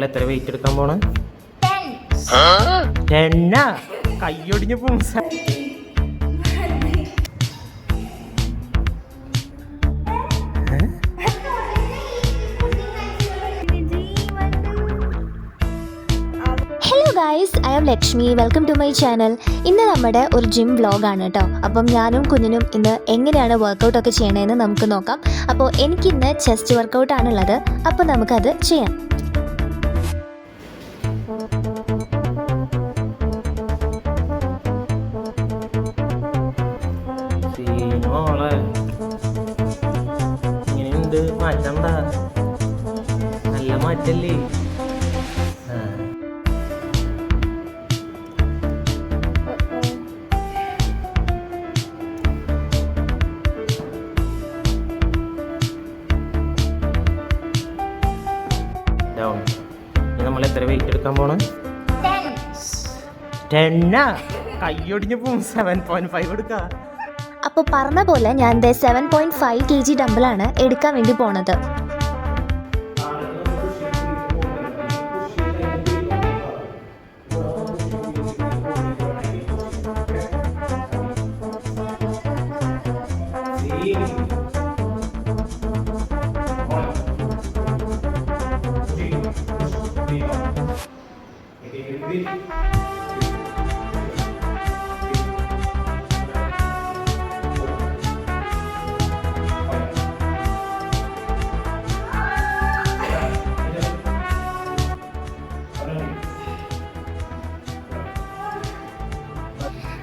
എത്ര വെയിറ്റ് എടുക്കാൻ പോണ? കയ്യൊടിഞ്ഞ പൂസ. Hello guys, I am Lakshmi. Welcome to my channel. ഇന്ന് നമ്മുടെ ഒരു ജിം വ്ലോഗാണ് കേട്ടോ. അപ്പം ഞാനും കുഞ്ഞിനും ഇന്ന് എങ്ങനെയാണ് വർക്കൗട്ടൊക്കെ ചെയ്യണതെന്ന് നമുക്ക് നോക്കാം. അപ്പോൾ എനിക്കിന്ന് ചെസ്റ്റ് വർക്കൗട്ടാണുള്ളത്. അപ്പോൾ നമുക്കത് ചെയ്യാം. ഇങ്ങനെയുണ്ട്, മാറ്റണ്ട. നല്ല മാറ്റല്ലേ? നമ്മൾ എത്ര വെയിറ്റ് എടുക്കാൻ പോണ? 10. കയ്യൊടിഞ്ഞ പോവും. 7.5 എടുക്കാം. അപ്പോൾ പറഞ്ഞ പോലെ ഞാൻ 7.5 kg ഡംബിളാണ് എടുക്കാൻ വേണ്ടി പോണത്.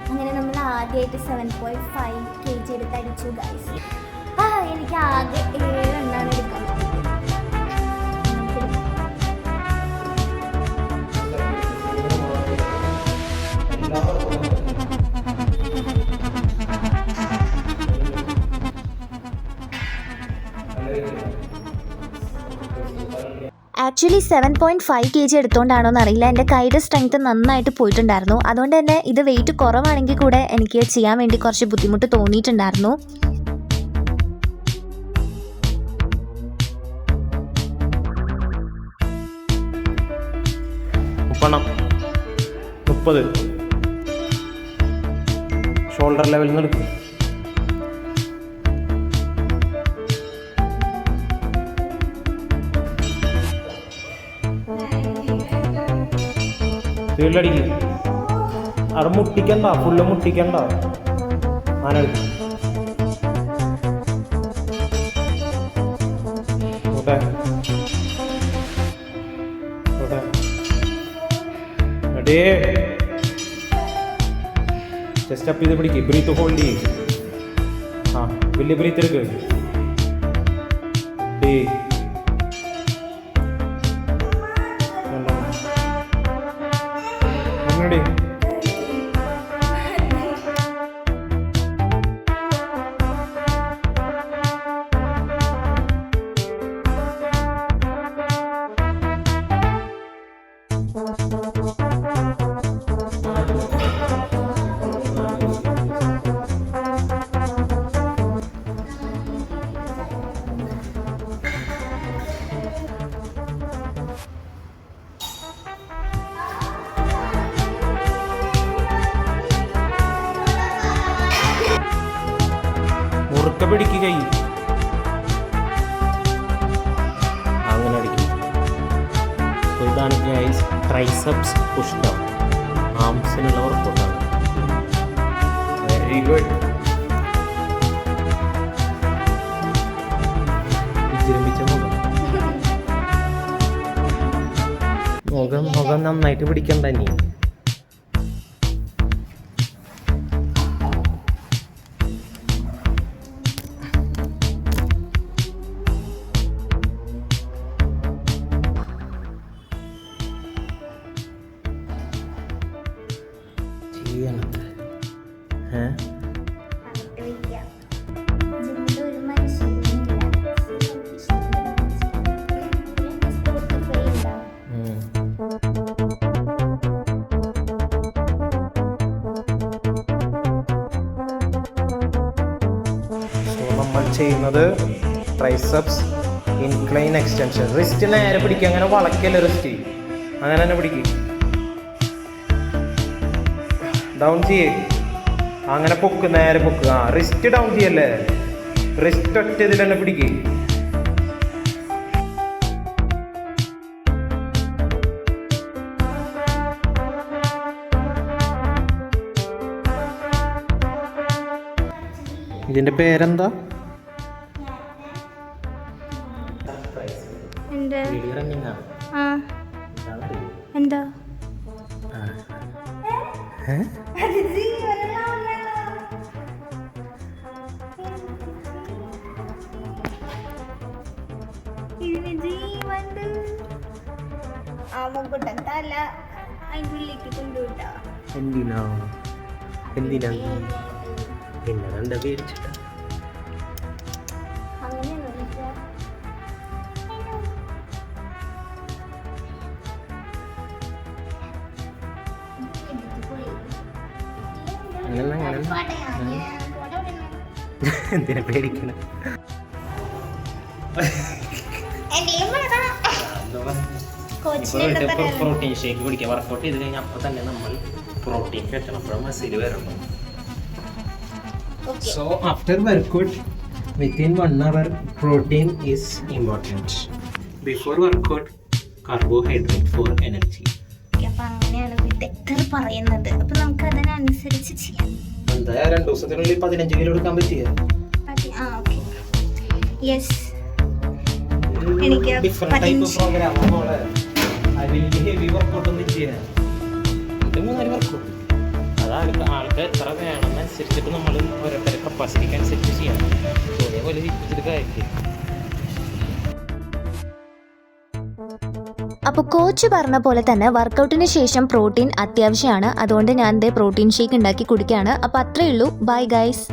അങ്ങനെ നമ്മൾ ആദ്യമായിട്ട് 7.5 kg എടുത്ത് അടിച്ചു ഗൈസ്. എനിക്ക് ആകെ 7 എണ്ണാണ് എടുക്കാൻ പറ്റുന്നത്. ആക്ച്വലി 7.5 kg എടുത്തുകൊണ്ടാണോ എന്നറിയില്ല, എൻ്റെ കൈയുടെ സ്ട്രെങ്ത് നന്നായിട്ട് പോയിട്ടുണ്ടായിരുന്നു. അതുകൊണ്ട് തന്നെ ഇത് വെയിറ്റ് കുറവാണെങ്കിൽ കൂടെ എനിക്ക് ചെയ്യാൻ വേണ്ടി കുറച്ച് ബുദ്ധിമുട്ട് തോന്നിയിട്ടുണ്ടായിരുന്നു. മുപ്പണം 30 ഷോൾഡർ ലെവലിൽ നിന്ന് എടുക്കും. വീട്ടിലടിക്കും. അവിടെ മുട്ടിക്കണ്ട, ഫുള്ള് മുട്ടിക്കണ്ട. ആനെടുക്കും. Okay okay ready. Chest up ചെയ്ത് പിടിക്ക്. ബ്രീത്ത് ഹോൾഡ് ചെയ്യും. വലിയ ബ്രീത്ത് എടുക്ക്. ഒന്നുകൂടി. മുറുക്ക പിടിക്കുക. അങ്ങനെ അടിക്കും. ഇതാണ് ഗൈസ് ട്രൈസെപ്സ് പുഷ് ഡൗൺ. ആംസിനുള്ള വർക്കൗട്ടാണ്. Very good. വിജൃംഭിച്ച മുഖം നന്നായിട്ട് പിടിക്കണ്ട. നീ ചെയ്യുന്നത് ട്രൈസെപ്സ് ഇൻക്ലൈൻ എക്സ്റ്റൻഷൻ. റിസ്റ്റ് നേരെ പിടിക്കുക, അങ്ങനെ വളക്കല്ലേ റിസ്റ്റ്, അങ്ങനെ തന്നെ പിടിക്കുക. ഡൗൺ ചെയ്യേ, അങ്ങനെ പൊക്ക്, നേരെ പൊക്ക്. ആ റിസ്റ്റ് ഡൗൺ ചെയ്യല്ലേ, റിസ്റ്റ് ഒറ്റ ഇതിൽ തന്നെ പിടിക്കുക. ഇതിന്റെ പേരെന്താ? എന്താ എന്തിനാ എന്തിനാ പിന്നെ എന്താ പേടിച്ചിട്ടാ? എന്തിനാ പേടിക്കണ? പ്രോട്ടീൻ ഷേക്ക് കുടിക്കുക. വർക്കൗട്ട് ചെയ്ത് കഴിഞ്ഞാൽ അപ്പോൾ തന്നെ നമ്മൾ പ്രോട്ടീൻ കഴിക്കണം, അപ്പോഴും മസിൽ വരണം. So after workout, within 1 hour, protein is important. Before workout, carbohydrate for energy. അപ്പൊ അങ്ങനെയാണ് വിദഗ്ധർ പറയുന്നത്. അപ്പൊ നമുക്ക് അതിനനുസരിച്ച് ചെയ്യാം. എന്താ 2 ദിവസത്തിനുള്ളിൽ 15 കിലോ എടുക്കാൻ പറ്റിയ? യെസ്, എനിക്ക് ഡിഫറെന്റ് ടൈപ്പ് പ്രോഗ്രാം ആണ്. അതിൽ ഹെവി വർക്കൗട്ട് ഒന്നും ചെയ്യാൻ ഇത് 3 വർക്കൗട്ട്. അതായത് ആൾക്ക് എത്ര വേണമെന്നനുസരിച്ചിട്ട് നമ്മൾ ഓരോരുത്തരുടെ കപ്പാസിറ്റിക്ക് അനുസരിച്ച് ചെയ്യാം. അതേപോലെ ഇത് കാര്യം. അപ്പോൾ കോച്ച് പറഞ്ഞ പോലെ തന്നെ വർക്കൗട്ടിന് ശേഷം പ്രോട്ടീൻ അത്യാവശ്യമാണ്. അതുകൊണ്ട് ഞാൻ പ്രോട്ടീൻ ഷേക്ക് ഉണ്ടാക്കി കുടിക്കുകയാണ്. അപ്പോൾ അത്രയേ ഉള്ളൂ. Bye guys.